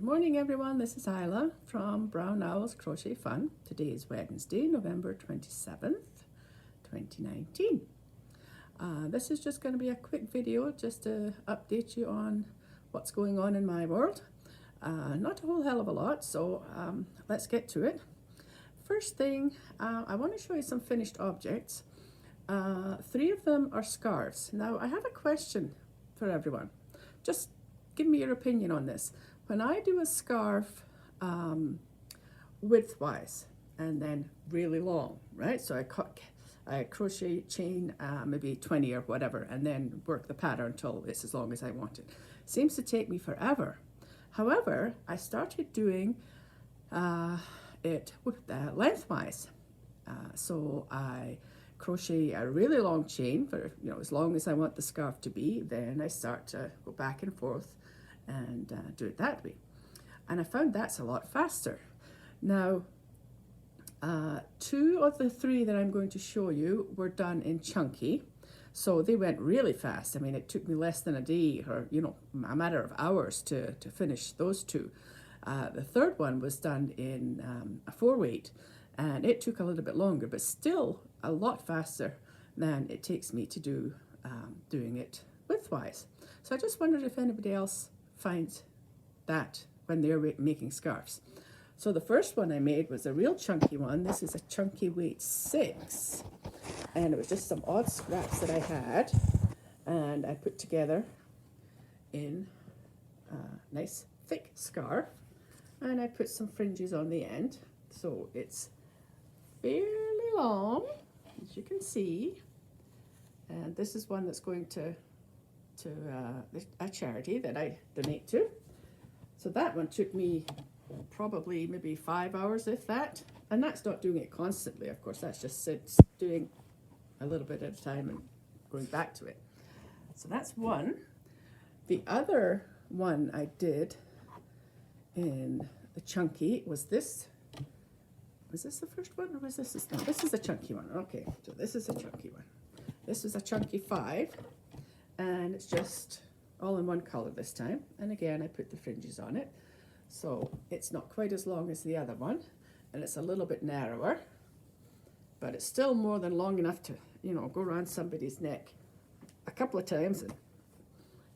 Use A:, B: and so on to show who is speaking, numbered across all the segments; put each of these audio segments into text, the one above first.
A: morning everyone, this is Isla from Brown Owl's Crochet Fun. Today is Wednesday, November 27th, 2019. This is just going to be a quick video just to update you on what's going on in my world. Not a whole hell of a lot, so let's get to it. First thing, I want to show you some finished objects. 3 of them are scarves. Now I have a question for everyone. Just give me your opinion on this. When I do a scarf widthwise and then really long, right? So I crochet chain maybe 20 or whatever and then work the pattern until it's as long as I want it. Seems to take me forever. However, I started doing it lengthwise. So I crochet a really long chain for as long as I want the scarf to be. Then I start to go back and forth and do it that way, and I found that's a lot faster. Now 2 of the 3 that I'm going to show you were done in chunky, so they went really fast. I mean, it took me less than a day or a matter of hours to finish those 2. The 3rd one was done in a 4-weight, and it took a little bit longer, but still a lot faster than it takes me to do doing it widthwise. So I just wondered if anybody else finds that when they're making scarves. So the first one I made was a real chunky one. This is a chunky weight 6, and it was just some odd scraps that I had, and I put together in a nice thick scarf, and I put some fringes on the end, so it's fairly long, as you can see. And this is one that's going to a charity that I donate to. So that one took me probably maybe 5 hours, if that. And that's not doing it constantly, of course. That's just doing a little bit at a time and going back to it. So that's one. The other one I did in the chunky was this. Was this the first one, or was this? No, this is a chunky one. Okay, so this is a chunky one. This is a chunky 5, and it's just all in one color this time. And again, I put the fringes on it, so it's not quite as long as the other one, and it's a little bit narrower, but it's still more than long enough to go around somebody's neck a couple of times and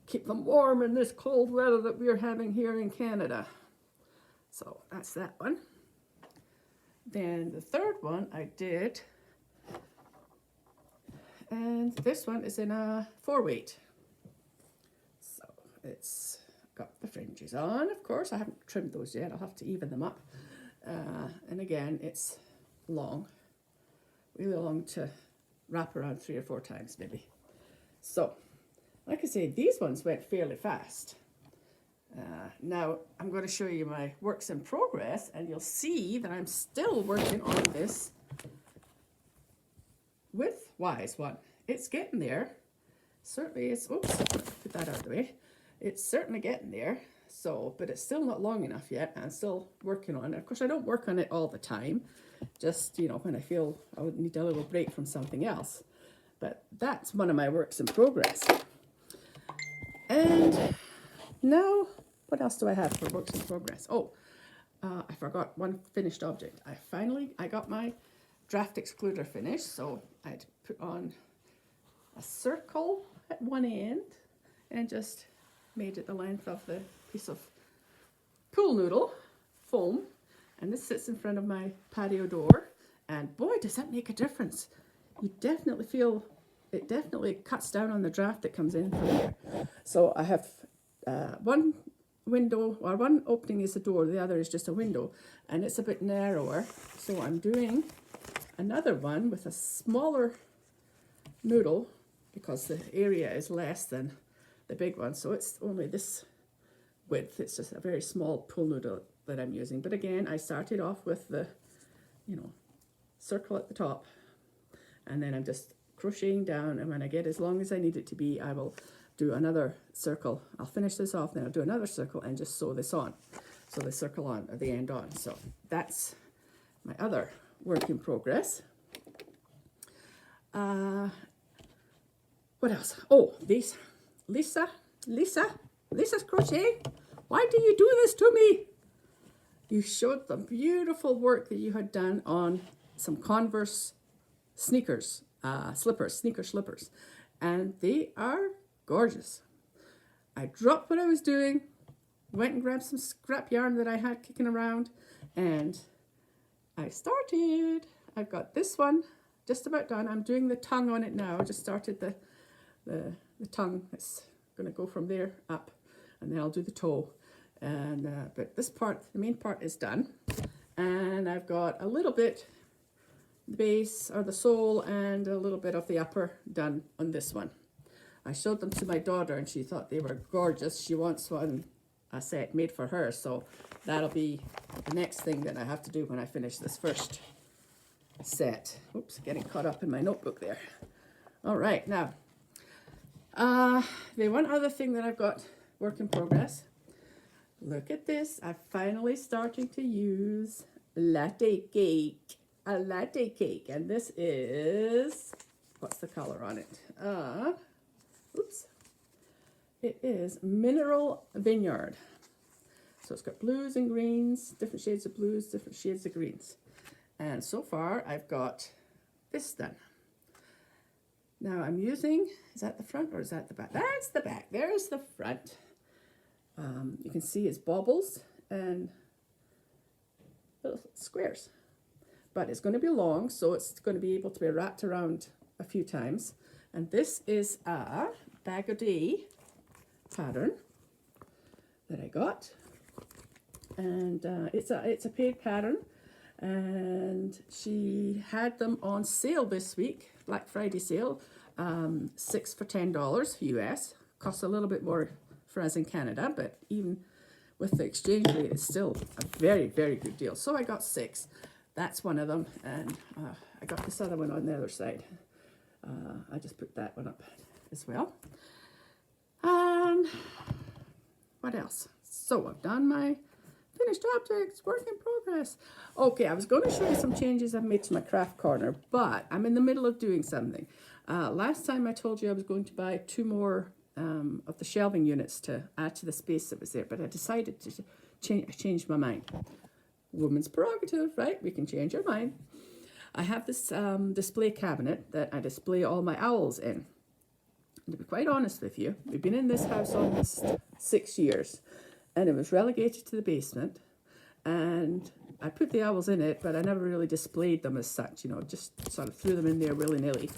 A: keep them warm in this cold weather that we're having here in Canada. So that's that one. Then the 3rd one I did, and this one is in a 4-weight. So it's got the fringes on, of course. I haven't trimmed those yet. I'll have to even them up. And again, it's long, really long to wrap around 3 or 4 times maybe. So, like I say, these ones went fairly fast. Now I'm going to show you my works in progress, and you'll see that I'm still working on this widthwise one. It's getting there. Certainly it's, oops, put that out of the way. It's certainly getting there. So, but it's still not long enough yet. I'm still working on it. Of course, I don't work on it all the time. Just, when I feel I would need a little break from something else. But that's one of my works in progress. And now, what else do I have for works in progress? Oh, I forgot one finished object. I got my draft excluder finished, so I'd put on a circle at one end and just made it the length of the piece of pool noodle foam, and this sits in front of my patio door, and boy, does that make a difference. You definitely feel it definitely cuts down on the draft that comes in from there. So I have one window, or one opening is a door, the other is just a window, and it's a bit narrower, so I'm doing another one with a smaller noodle because the area is less than the big one, so it's only this width. It's just a very small pool noodle that I'm using. But again, I started off with the circle at the top, and then I'm just crocheting down, and when I get as long as I need it to be, I will do another circle. I'll finish this off, then I'll do another circle and just sew this on. So the circle on, or the end on. So that's my other work in progress. What else? Oh, these Lisa's Crochet. Why do you do this to me? You showed the beautiful work that you had done on some Converse sneakers, sneaker slippers. And they are gorgeous. I dropped what I was doing, went and grabbed some scrap yarn that I had kicking around, and I started. I've got this one just about done. I'm doing the tongue on it now. I just started the tongue. It's going to go from there up, and then I'll do the toe. And but this part, the main part, is done. And I've got a little bit, the base or the sole, and a little bit of the upper done on this one. I showed them to my daughter, and she thought they were gorgeous. She wants one, a set made for her, so that'll be the next thing that I have to do when I finish this first set. Oops, getting caught up in my notebook there. All right, now, the one other thing that I've got work in progress. Look at this. I'm finally starting to use latte cake. A latte cake. And this is, what's the color on it? Oops. It is Mineral Vineyard. So it's got blues and greens, different shades of blues, different shades of greens. And so far I've got this done. Now I'm using, is that the front or is that the back? That's the back. There's the front. You can see it's baubles and little squares. But it's going to be long, so it's going to be able to be wrapped around a few times. And this is a Bag of Day pattern that I got. And it's a paid pattern. And she had them on sale this week, Black Friday sale, 6 for $10 US. Costs a little bit more for us in Canada, but even with the exchange rate, it's still a very, very good deal. So I got 6. That's one of them, and I got this other one on the other side. I just put that one up as well. What else? So I've done my finished objects, work in progress. Okay, I was going to show you some changes I've made to my craft corner, but I'm in the middle of doing something. Last time I told you I was going to buy 2 more of the shelving units to add to the space that was there, but I decided to change my mind. Woman's prerogative, right? We can change our mind. I have this display cabinet that I display all my owls in. And to be quite honest with you, we've been in this house almost 6 years, and it was relegated to the basement, and I put the owls in it, but I never really displayed them as such, you know, just sort of threw them in there willy-nilly.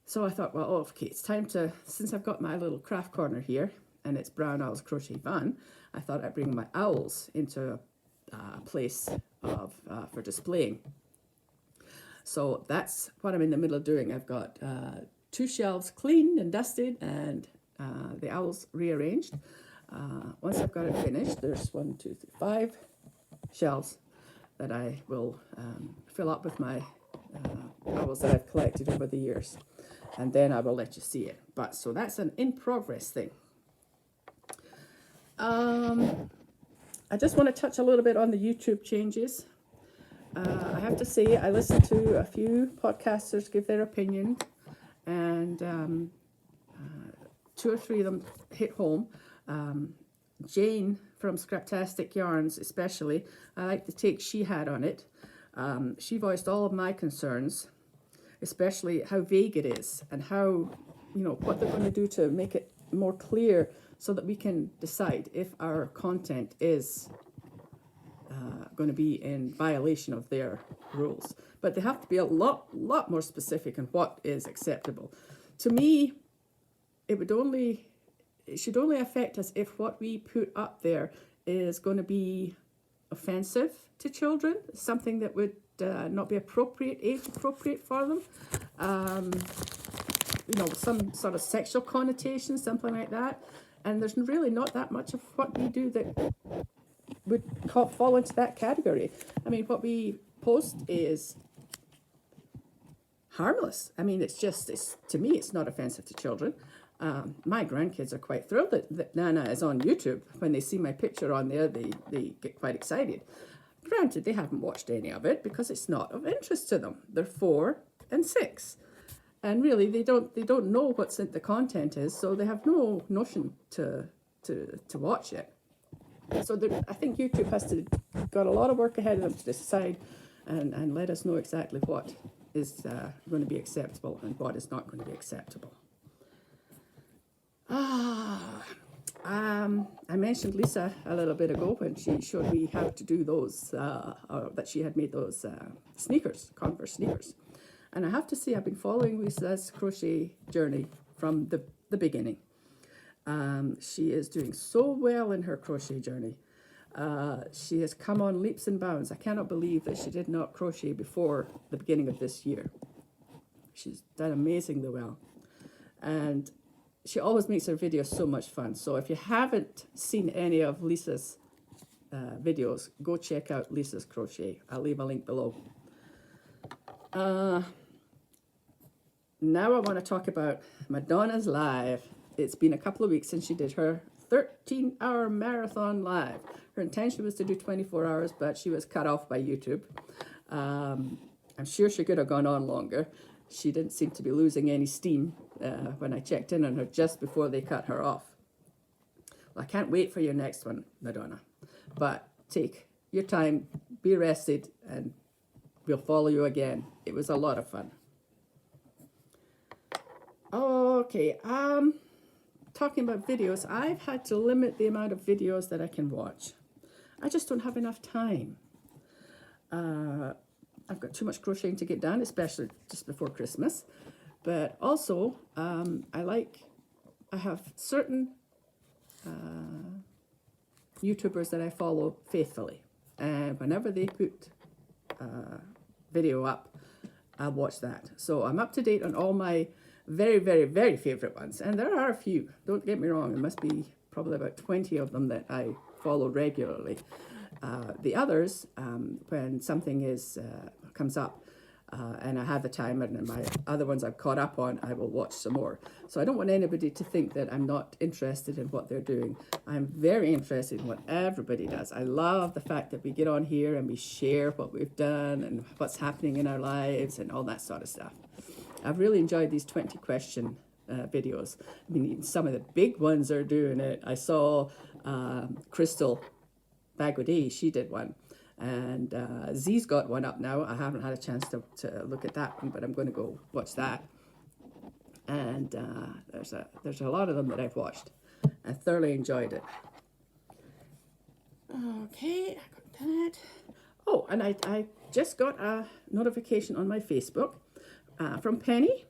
A: So I thought, well, okay, it's time to, since I've got my little craft corner here, and it's Brown Owls Crochet Fun, I thought I'd bring my owls into a place of for displaying. So that's what I'm in the middle of doing. I've got 2 shelves cleaned and dusted, and the owls rearranged. Once I've got it finished, there's 5 shelves that I will fill up with my owls that I've collected over the years. And then I will let you see it. But so that's an in-progress thing. I just want to touch a little bit on the YouTube changes. I have to say, I listened to a few podcasters give their opinion, and 2 or 3 of them hit home. Jane from Scraptastic Yarns especially, I like the take she had on it. She voiced all of my concerns, especially how vague it is and how, you know, what they're going to do to make it more clear so that we can decide if our content is going to be in violation of their rules. But they have to be a lot more specific in what is acceptable. To me, it should only affect us if what we put up there is going to be offensive to children, something that would not be appropriate, age appropriate for them. You know, some sort of sexual connotation, something like that. And there's really not that much of what we do that would fall into that category. I mean, what we post is harmless. I mean, to me, it's not offensive to children. My grandkids are quite thrilled that Nana is on YouTube. When they see my picture on there, they get quite excited. Granted, they haven't watched any of it because it's not of interest to them. They're 4 and 6. And really, they don't know what the content is, so they have no notion to watch it. So I think YouTube got a lot of work ahead of them to decide and let us know exactly what is going to be acceptable and what is not going to be acceptable. I mentioned Lisa a little bit ago when she showed me how to do those, that she had made those sneakers, Converse sneakers. And I have to say, I've been following Lisa's crochet journey from the beginning. She is doing so well in her crochet journey. She has come on leaps and bounds. I cannot believe that she did not crochet before the beginning of this year. She's done amazingly well. And she always makes her videos so much fun. So if you haven't seen any of Lisa's videos, go check out Lisa's crochet. I'll leave a link below. Now I want to talk about Madonna's live. It's been a couple of weeks since she did her 13-hour marathon live. Her intention was to do 24 hours, but she was cut off by YouTube. I'm sure she could have gone on longer. She didn't seem to be losing any steam when I checked in on her just before they cut her off. Well, I can't wait for your next one, Madonna. But take your time, be rested, and we'll follow you again. It was a lot of fun. Okay, talking about videos, I've had to limit the amount of videos that I can watch. I just don't have enough time. I've got too much crocheting to get done, especially just before Christmas. But also, I have certain YouTubers that I follow faithfully. And whenever they put video up, I'll watch that. So I'm up to date on all my very, very, very favorite ones. And there are a few, don't get me wrong. There must be probably about 20 of them that I follow regularly. The others, when something comes up and I have the time and my other ones I've caught up on, I will watch some more. So I don't want anybody to think that I'm not interested in what they're doing. I'm very interested in what everybody does. I love the fact that we get on here and we share what we've done and what's happening in our lives and all that sort of stuff. I've really enjoyed these 20 question videos. I mean, some of the big ones are doing it. I saw Crystal Bagwadi, she did one. And Z's got one up now. I haven't had a chance to look at that one, but I'm going to go watch that. And there's a lot of them that I've watched. I thoroughly enjoyed it. Okay, I got that. Oh, and I just got a notification on my Facebook from Penny.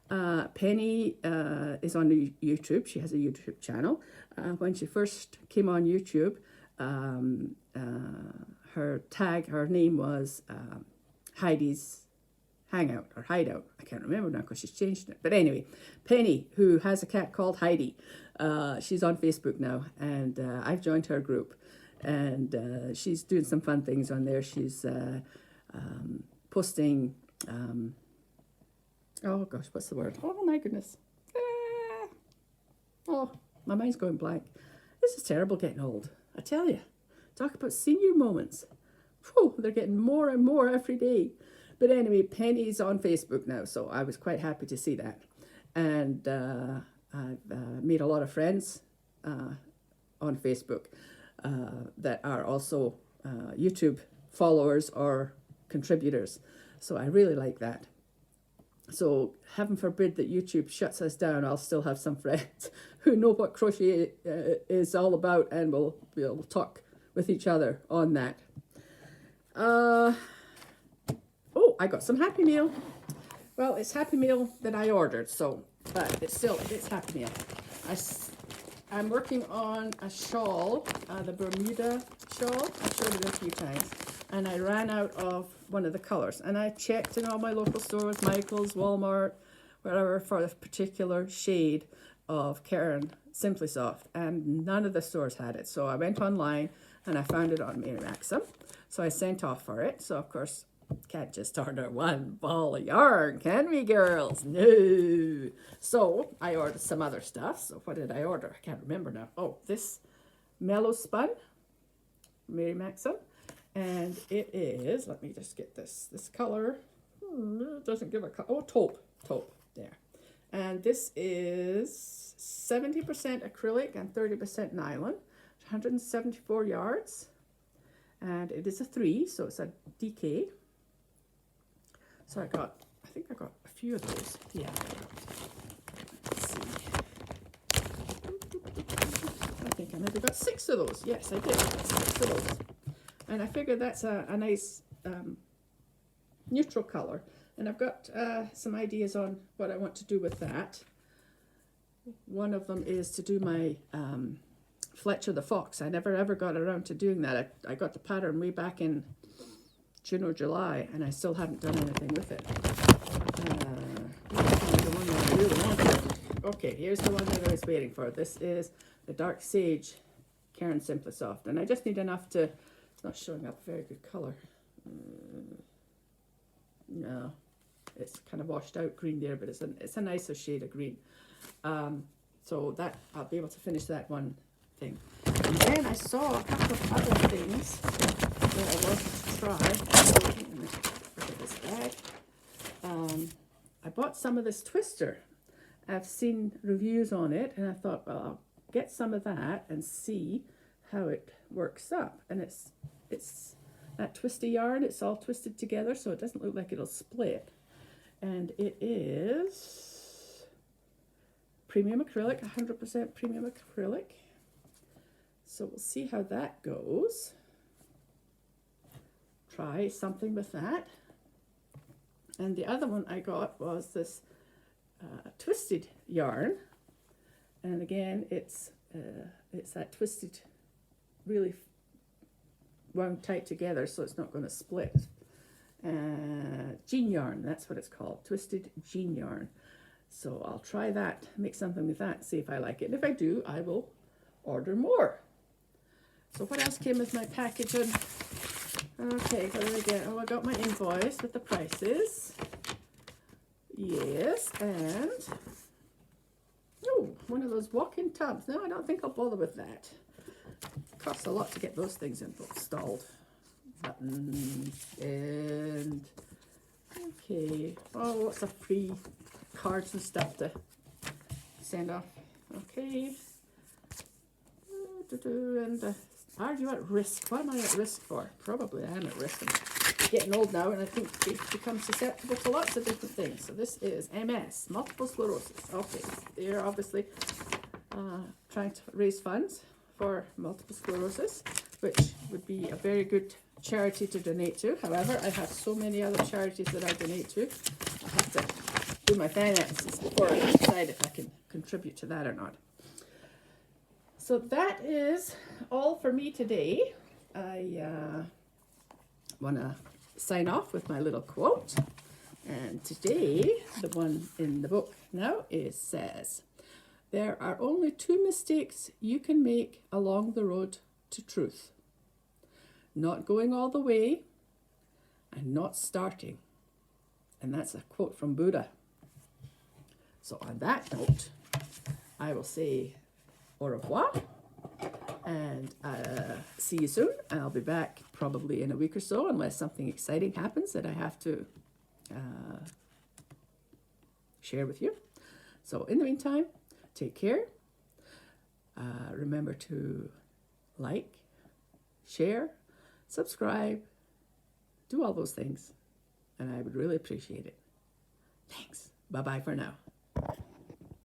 A: Penny is on YouTube. She has a YouTube channel. When she first came on YouTube, her name was Heidi's Hangout or Hideout. I can't remember now because she's changed it. But anyway, Penny, who has a cat called Heidi, she's on Facebook now, and I've joined her group, and she's doing some fun things on there. She's posting, oh gosh, what's the word? Oh my goodness. Oh, my mind's going blank. This is terrible getting old, I tell you. Talk about senior moments. Whew, they're getting more and more every day. But anyway, Penny's on Facebook now, so I was quite happy to see that. And I've made a lot of friends on Facebook that are also YouTube followers or contributors. So I really like that. So heaven forbid that YouTube shuts us down, I'll still have some friends who know what crochet is all about and we'll talk with each other on that. Oh, I got some Happy Meal. Well, it's Happy Meal that I ordered, so, but it's Happy Meal. I'm working on a shawl, the Bermuda shawl. I've showed it a few times. And I ran out of one of the colors. And I checked in all my local stores, Michael's, Walmart, wherever, for a particular shade of Caron Simply Soft. And none of the stores had it. So I went online and I found it on Mary Maxim. So I sent off for it. So, of course, can't just order one ball of yarn, can we, girls? No. So I ordered some other stuff. So what did I order? I can't remember now. Oh, this Mellow Spun, Mary Maxim. And it is, let me just get this color. It doesn't give a color. Oh, taupe, there. And this is 70% acrylic and 30% nylon. 174 yards, and it is a 3, so it's a DK. So I think I got a few of those. Yeah. Let's see. I think I maybe got 6 of those. Yes, I did. 6 of those. And I figured that's a nice neutral color. And I've got some ideas on what I want to do with that. One of them is to do my Fletcher the Fox. I never ever got around to doing that. I got the pattern way back in June or July, and I still haven't done anything with it. The one that I really wanted. Okay, here's the one that I was waiting for. This is the Dark Sage Cairn Simply Soft, and I just need enough to. It's not showing up very good color. No, it's kind of washed out green there, but it's a nicer shade of green. So that I'll be able to finish that one thing. And then I saw a couple of other things that I wanted to try. Look at this bag. I bought some of this twister. I've seen reviews on it, and I thought, well, I'll get some of that and see how it works up. And it's that twisty yarn. It's all twisted together, so it doesn't look like it'll split. And it is premium acrylic, 100% premium acrylic. So we'll see how that goes. Try something with that. And the other one I got was this twisted yarn. And again, it's that twisted, really wound tight together, so it's not going to split. Jean yarn, that's what it's called, twisted jean yarn. So I'll try that, make something with that, see if I like it. And if I do, I will order more. So what else came with my package? Okay, what did I get? Oh, I got my invoice with the prices. Yes, and oh, one of those walk-in tubs. No, I don't think I'll bother with that. It costs a lot to get those things installed. Buttons and okay. Oh, lots of free cards and stuff to send off. Okay. And are you at risk? What am I at risk for? Probably I am at risk. I'm getting old now, and I think it becomes susceptible to lots of different things. So this is MS, multiple sclerosis. Okay, they're obviously trying to raise funds for multiple sclerosis, which would be a very good charity to donate to. However, I have so many other charities that I donate to. I have to do my finances before I decide if I can contribute to that or not. So that is all for me today. I want to sign off with my little quote. And today, the one in the book now says, "There are only 2 mistakes you can make along the road to truth. Not going all the way and not starting." And that's a quote from Buddha. So on that note, I will say au revoir and see you soon. And I'll be back probably in a week or so, unless something exciting happens that I have to share with you. So in the meantime, take care. Remember to like, share, subscribe, do all those things, and I would really appreciate it. Thanks. Bye-bye for now.